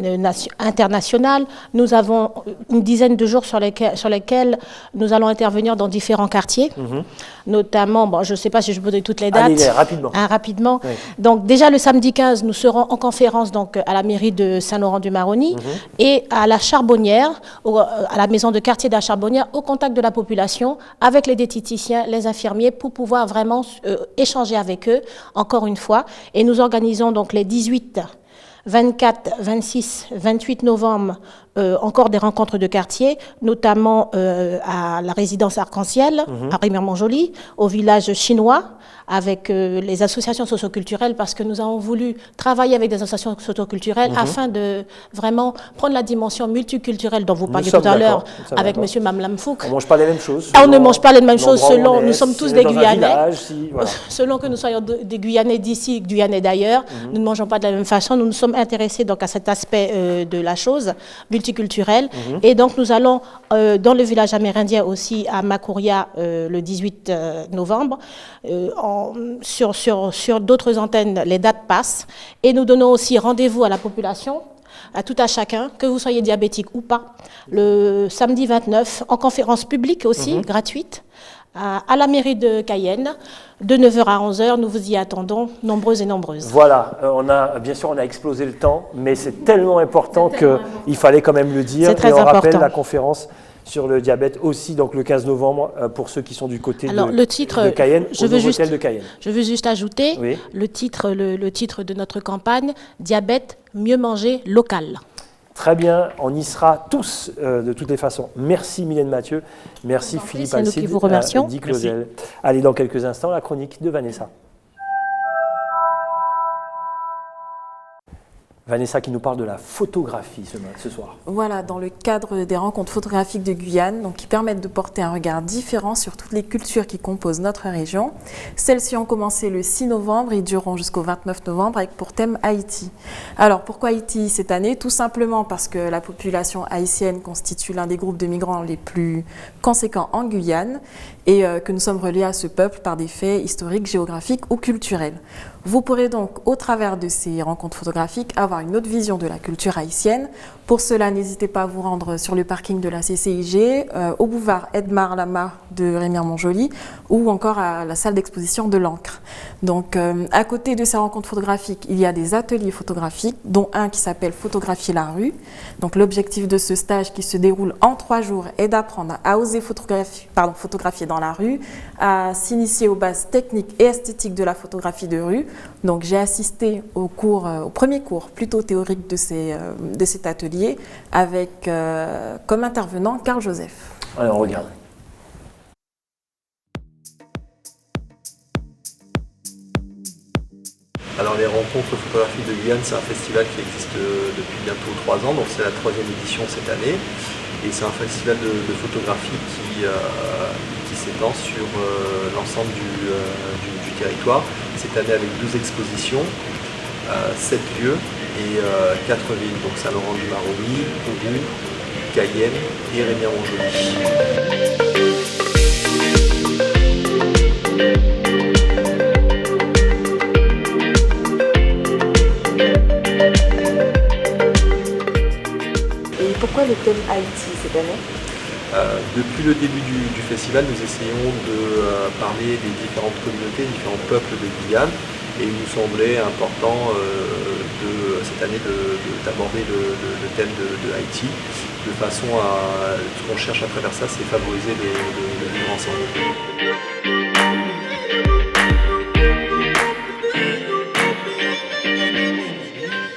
internationale, nous avons une dizaine de jours sur lesquels nous allons intervenir dans différents quartiers, notamment, je ne sais pas si je peux donner toutes les dates. Allez, rapidement. Rapidement. Oui. Donc déjà le samedi 15, nous serons en conférence donc, à la mairie de Saint-Laurent-du-Maroni et à la Charbonnière, à la maison de quartier de la Charbonnière, au contact de la population, avec les diététiciens, les infirmiers, pour pouvoir vraiment échanger avec eux, encore une fois. Et nous organisons donc les 18, 24, 26, 28 novembre, encore des rencontres de quartier, notamment à la résidence Arc-en-Ciel, à Remiremont-Joly, au village chinois, avec les associations socioculturelles, parce que nous avons voulu travailler avec des associations socioculturelles afin de vraiment prendre la dimension multiculturelle dont vous parliez tout à l'heure avec M. Mamlam Fouk. On ne mange pas les mêmes choses. On ne mange pas les mêmes choses selon, nous sommes tous des Guyanais. Selon que nous soyons des Guyanais d'ici, Guyanais d'ailleurs, nous ne mangeons pas de la même façon. Nous nous sommes intéressés donc à cet aspect de la chose, multiculturelle. Et donc nous allons dans le village amérindien aussi à Makouria le 18 novembre. Sur d'autres antennes, les dates passent. Et nous donnons aussi rendez-vous à la population, à tout à chacun, que vous soyez diabétique ou pas, le samedi 29, en conférence publique aussi, gratuite, à la mairie de Cayenne, de 9h à 11h. Nous vous y attendons, nombreuses et nombreuses. Voilà, bien sûr, on a explosé le temps, mais c'est tellement important qu'il fallait quand même le dire. C'est très important. Rappelle la conférence sur le diabète aussi, donc le 15 novembre, pour ceux qui sont du côté le titre, de Cayenne, je veux juste ajouter oui. le titre de notre campagne, Diabète, mieux manger local. Très bien, on y sera tous de toutes les façons. Merci Mylène Mathieu, merci Philippe Alcide. C'est nous qui vous remercions. Dick Claudel. Allez, dans quelques instants, la chronique de Vanessa. Vanessa qui nous parle de la photographie ce soir. Voilà, dans le cadre des rencontres photographiques de Guyane, donc qui permettent de porter un regard différent sur toutes les cultures qui composent notre région. Celles-ci ont commencé le 6 novembre et dureront jusqu'au 29 novembre avec pour thème Haïti. Alors pourquoi Haïti cette année? Tout simplement parce que la population haïtienne constitue l'un des groupes de migrants les plus conséquents en Guyane et que nous sommes reliés à ce peuple par des faits historiques, géographiques ou culturels. Vous pourrez donc, au travers de ces rencontres photographiques, avoir une autre vision de la culture haïtienne. Pour cela, n'hésitez pas à vous rendre sur le parking de la CCIG, au boulevard Edmar Lama de Remire-Montjoly ou encore à la salle d'exposition de l'Ancre. Donc, à côté de ces rencontres photographiques, il y a des ateliers photographiques, dont un qui s'appelle Photographier la rue. Donc, l'objectif de ce stage qui se déroule en 3 jours est d'apprendre à oser photographier dans la rue, à s'initier aux bases techniques et esthétiques de la photographie de rue. Donc j'ai assisté au premier cours plutôt théorique de cet atelier avec comme intervenant Carl Joseph. Allez, on regarde. Alors les rencontres photographiques de Guyane, c'est un festival qui existe depuis bientôt 3 ans, donc c'est la 3e édition cette année. Et c'est un festival de photographie qui s'étend sur l'ensemble du territoire. Cette année avec 12 expositions, 7 lieux et 4 villes, donc Saint-Laurent-du-Maroni, Kourou, Cayenne et Remire-Montjoly. Et pourquoi le thème Haïti cette année? Depuis le début du festival, nous essayons de parler des différentes communautés, différents peuples de Guyane, et il nous semblait important cette année d'aborder le thème de Haïti, de façon à ce qu'on cherche à travers ça, c'est favoriser le vivre ensemble.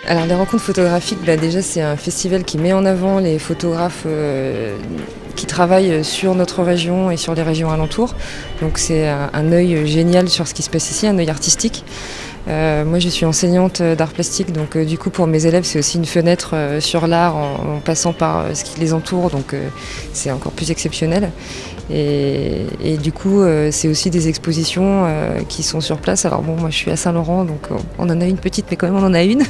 Alors les rencontres photographiques, déjà c'est un festival qui met en avant les photographes qui travaillent sur notre région et sur les régions alentours. Donc c'est un œil génial sur ce qui se passe ici, un œil artistique. Moi je suis enseignante d'art plastique, donc du coup pour mes élèves c'est aussi une fenêtre sur l'art en passant par ce qui les entoure, donc c'est encore plus exceptionnel. Et du coup c'est aussi des expositions qui sont sur place. Alors bon, moi je suis à Saint-Laurent, donc on en a une petite mais quand même on en a une.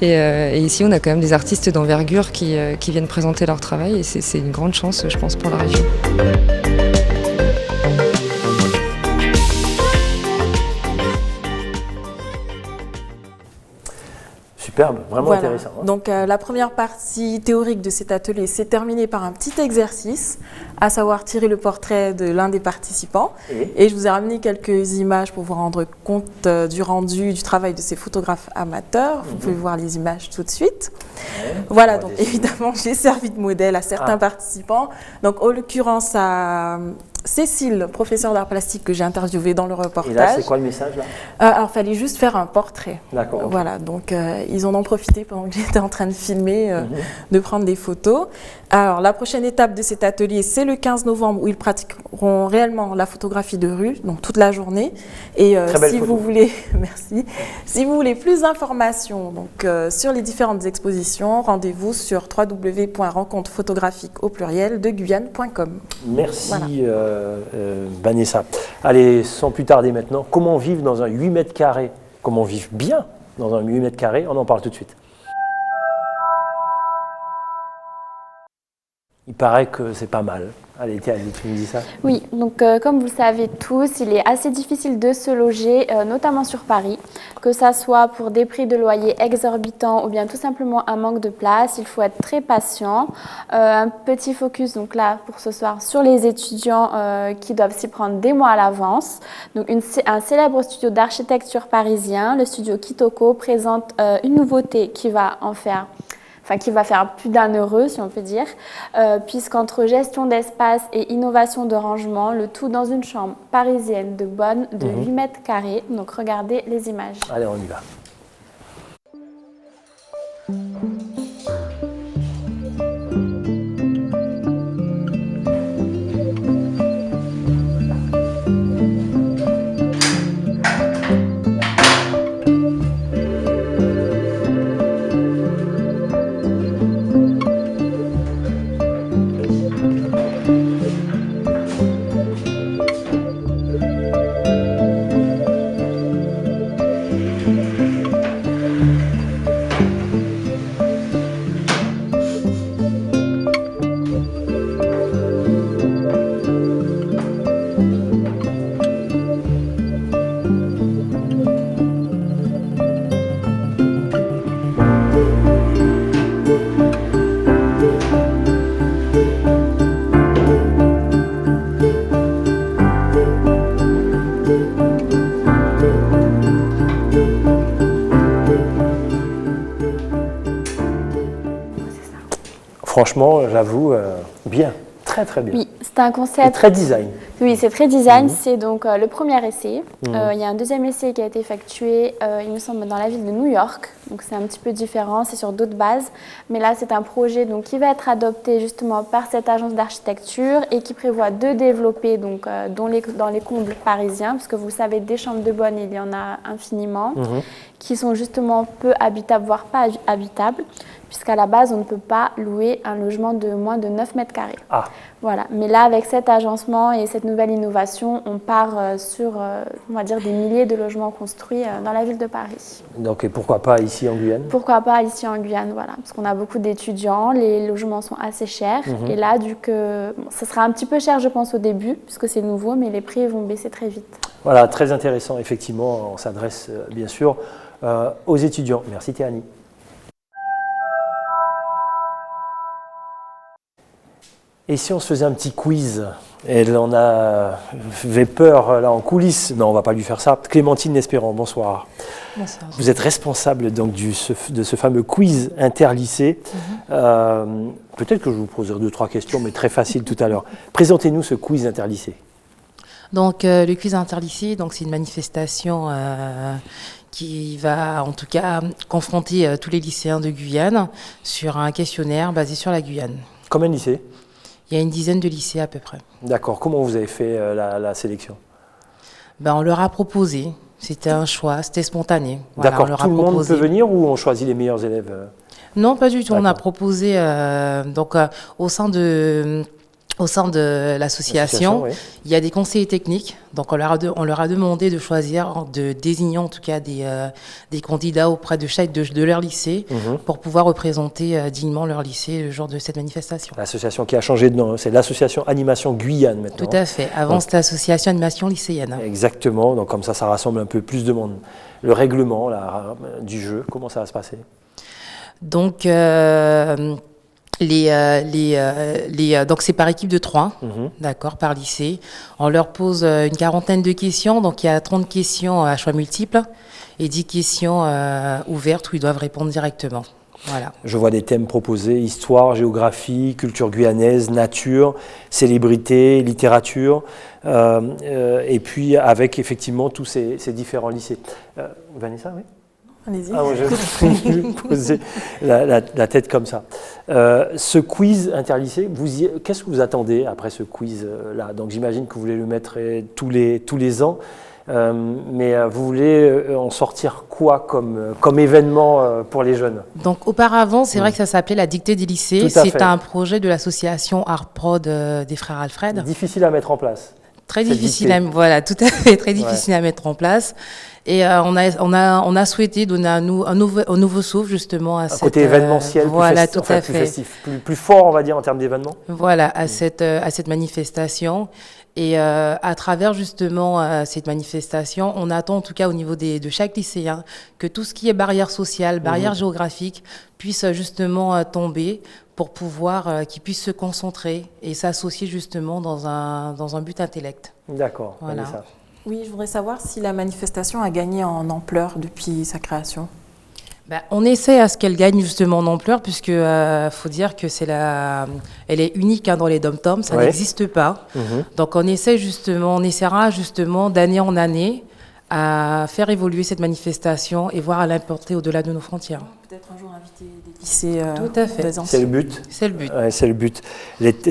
et ici on a quand même des artistes d'envergure qui viennent présenter leur travail et c'est une grande chance je pense pour la région. Superbe, vraiment voilà. Intéressant. Hein. Donc la première partie théorique de cet atelier s'est terminée par un petit exercice, à savoir tirer le portrait de l'un des participants. Et je vous ai ramené quelques images pour vous rendre compte du rendu du travail de ces photographes amateurs. Vous pouvez voir les images tout de suite. Voilà, donc évidemment j'ai servi de modèle à certains participants. Donc en l'occurrence à Cécile, professeure d'art plastique que j'ai interviewée dans le reportage. Et là, c'est quoi le message là? Alors, il fallait juste faire un portrait. D'accord. Okay. Voilà, donc ils en ont profité pendant que j'étais en train de filmer, de prendre des photos. Alors, la prochaine étape de cet atelier, c'est le 15 novembre où ils pratiqueront réellement la photographie de rue, donc toute la journée. Et si vous voulez, merci, si vous voulez plus d'informations donc sur les différentes expositions, rendez-vous sur www.rencontrephotographique au pluriel de Guyane.com. Merci. Voilà. Vanessa. Allez, sans plus tarder maintenant, comment vivre dans un 8 mètres carrés? Comment vivre bien dans un 8 mètres carrés? On en parle tout de suite. Il paraît que c'est pas mal. Allez, tiens, tu me dis ça? Oui, donc comme vous le savez tous, il est assez difficile de se loger, notamment sur Paris, que ça soit pour des prix de loyer exorbitants ou bien tout simplement un manque de place. Il faut être très patient. Un petit focus donc là pour ce soir sur les étudiants qui doivent s'y prendre des mois à l'avance. Donc un célèbre studio d'architecture parisien, le studio Kitoko, présente une nouveauté qui va en faire qui va faire plus d'un heureux, si on peut dire, puisqu'entre gestion d'espace et innovation de rangement, le tout dans une chambre parisienne de bonne de 8 mètres carrés. Donc regardez les images. Allez, on y va. Franchement, j'avoue, bien, très très bien. Oui, c'est un concept. Et très design. Oui, c'est très design. C'est donc le premier essai. Il y a un deuxième essai qui a été effectué, il me semble, dans la ville de New York. Donc c'est un petit peu différent, c'est sur d'autres bases. Mais là, c'est un projet donc, qui va être adopté justement par cette agence d'architecture et qui prévoit de développer donc, dans les combles parisiens, parce que vous savez, des chambres de bonne, il y en a infiniment, qui sont justement peu habitables, voire pas habitables, puisqu'à la base, on ne peut pas louer un logement de moins de 9 mètres carrés. Ah. Voilà. Mais là, avec cet agencement et cette nouvelle innovation, on part sur, on va dire, des milliers de logements construits dans la ville de Paris. Donc, et pourquoi pas ici en Guyane? Pourquoi pas ici en Guyane, voilà. Parce qu'on a beaucoup d'étudiants, les logements sont assez chers. Et là, ça sera un petit peu cher, je pense, au début, puisque c'est nouveau, mais les prix vont baisser très vite. Voilà, très intéressant. Effectivement, on s'adresse bien sûr aux étudiants. Merci Théanie. Et si on se faisait un petit quiz? Elle en avait peur là en coulisses. Non, on ne va pas lui faire ça. Clémentine Nespérant, bonsoir. Bonsoir. Vous êtes responsable donc de ce fameux quiz interlycée. Peut-être que je vous poserai 2-3 questions, mais très faciles tout à l'heure. Présentez-nous ce quiz interlycée. Donc le quiz interlycée, c'est une manifestation qui va en tout cas confronter tous les lycéens de Guyane sur un questionnaire basé sur la Guyane. Combien de lycées? Il y a une dizaine de lycées à peu près. D'accord. Comment vous avez fait la sélection? On leur a proposé. C'était un choix, c'était spontané. D'accord. Voilà, tout le monde peut venir ou on choisit les meilleurs élèves? Non, pas du tout. On a proposé au sein de l'association, oui. Il y a des conseillers techniques. Donc on leur a demandé de choisir, de désigner en tout cas des candidats auprès de leur lycée pour pouvoir représenter dignement leur lycée le jour de cette manifestation. L'association qui a changé de nom, c'est l'association Animation Guyane maintenant. Tout à fait. Avant c'était l'association Animation lycéenne. Exactement. Donc comme ça rassemble un peu plus de monde. Le règlement du jeu, comment ça va se passer? Donc donc c'est par équipe de 3, d'accord, par lycée. On leur pose une quarantaine de questions, donc il y a 30 questions à choix multiples et 10 questions ouvertes où ils doivent répondre directement. Voilà. Je vois des thèmes proposés, histoire, géographie, culture guyanaise, nature, célébrité, littérature, et puis avec effectivement tous ces différents lycées. Vanessa, oui? Allez-y. Ah, je posais la tête comme ça. Ce quiz interlycée, qu'est-ce que vous attendez après ce quiz-là? Donc j'imagine que vous voulez le mettre tous les ans, mais vous voulez en sortir quoi comme événement pour les jeunes? Donc auparavant, c'est vrai que ça s'appelait la dictée des lycées. C'est un projet de l'association Artprod des frères Alfred. Difficile à mettre en place. Très difficile, voilà, tout à fait, très difficile à mettre en place. Et on a souhaité donner un nouveau souffle justement à cette... côté événementiel, voilà, plus festif, plus fort, on va dire, en termes d'événements. Voilà, à cette manifestation. Et à travers justement cette manifestation, on attend en tout cas au niveau de chaque lycéen que tout ce qui est barrière sociale, barrière géographique puisse justement tomber pour pouvoir qu'ils puissent se concentrer et s'associer justement dans un but intellect. D'accord. Voilà. Oui, je voudrais savoir si la manifestation a gagné en ampleur depuis sa création. On essaie à ce qu'elle gagne justement en ampleur, puisque faut dire que elle est unique dans les dom-toms, ça n'existe pas. Donc on essaiera justement d'année en année à faire évoluer cette manifestation et voir à l'importer au-delà de nos frontières. Peut-être un jour inviter des lycées. Tout à fait. C'est le but. C'est le but. Ouais, c'est le but.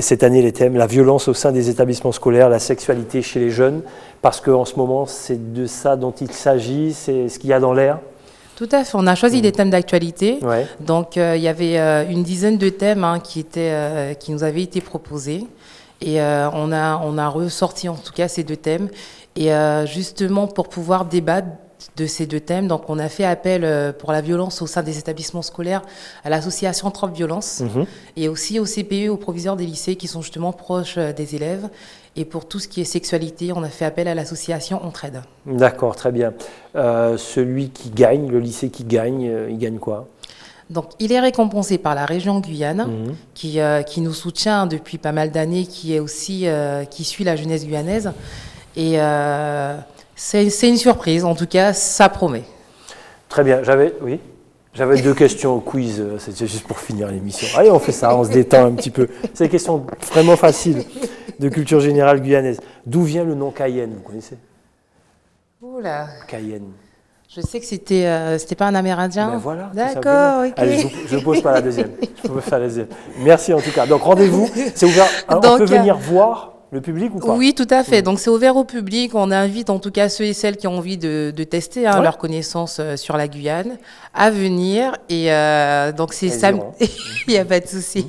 Cette année, les thèmes, la violence au sein des établissements scolaires, la sexualité chez les jeunes, parce qu'en ce moment, c'est de ça dont il s'agit, c'est ce qu'il y a dans l'air. Tout à fait. On a choisi des thèmes d'actualité. Donc, il y avait une dizaine de thèmes qui nous avaient été proposés. Et on a ressorti en tout cas ces 2 thèmes. Et justement, pour pouvoir débattre de ces 2 thèmes, donc on a fait appel pour la violence au sein des établissements scolaires à l'association Trop Violence et aussi au CPE, aux proviseurs des lycées qui sont justement proches des élèves. Et pour tout ce qui est sexualité, on a fait appel à l'association Entraide. D'accord, très bien. Celui qui gagne, le lycée qui gagne, il gagne quoi ? Donc, il est récompensé par la région Guyane, qui nous soutient depuis pas mal d'années, qui suit la jeunesse guyanaise. Et c'est une surprise, en tout cas, ça promet. Très bien. J'avais 2 questions au quiz, c'était juste pour finir l'émission. Allez, on fait ça, on se détend un petit peu. C'est des questions vraiment faciles de culture générale guyanaise. D'où vient le nom Cayenne, vous connaissez ? Oula. Cayenne. Je sais que c'était pas un Amérindien. Ben voilà. D'accord, ok. Allez, je ne pose pas la deuxième. Je peux faire la deuxième. Merci en tout cas. Donc rendez-vous, c'est ouvert. On peut venir voir le public ou pas ? Oui, tout à fait. Donc c'est ouvert au public. On invite en tout cas ceux et celles qui ont envie de tester leur connaissance sur la Guyane à venir. Et donc c'est samedi. Il n'y a pas de souci.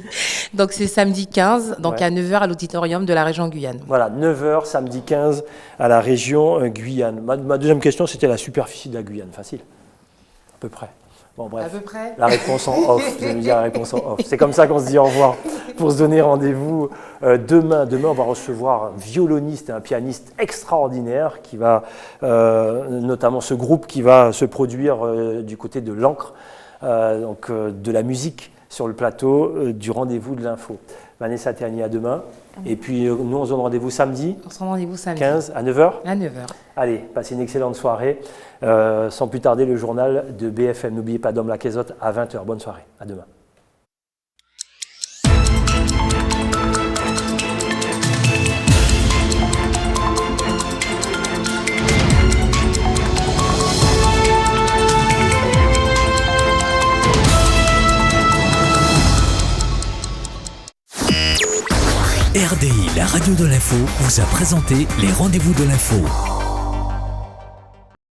Donc c'est samedi 15, donc à 9h à l'auditorium de la région Guyane. Voilà, 9h samedi 15 à la région Guyane. Ma deuxième question, c'était la superficie de la Guyane. Facile, à peu près. Bon, bref. À peu près. La réponse en off, vous allez me dire la réponse en off. C'est comme ça qu'on se dit au revoir pour se donner rendez-vous demain. Demain, on va recevoir un violoniste et un pianiste extraordinaire qui va, notamment ce groupe qui va se produire du côté de l'Ancre, donc de la musique sur le plateau du rendez-vous de l'info. Vanessa Théani, à demain. Et puis nous, on se donne rendez-vous samedi. On se donne rendez-vous samedi. 15 à 9h. À 9h. Allez, passez une excellente soirée. Sans plus tarder, le journal de BFM. N'oubliez pas Dom Laquezotte à 20h. Bonne soirée. À demain. RDI, la radio de l'info, vous a présenté les rendez-vous de l'info.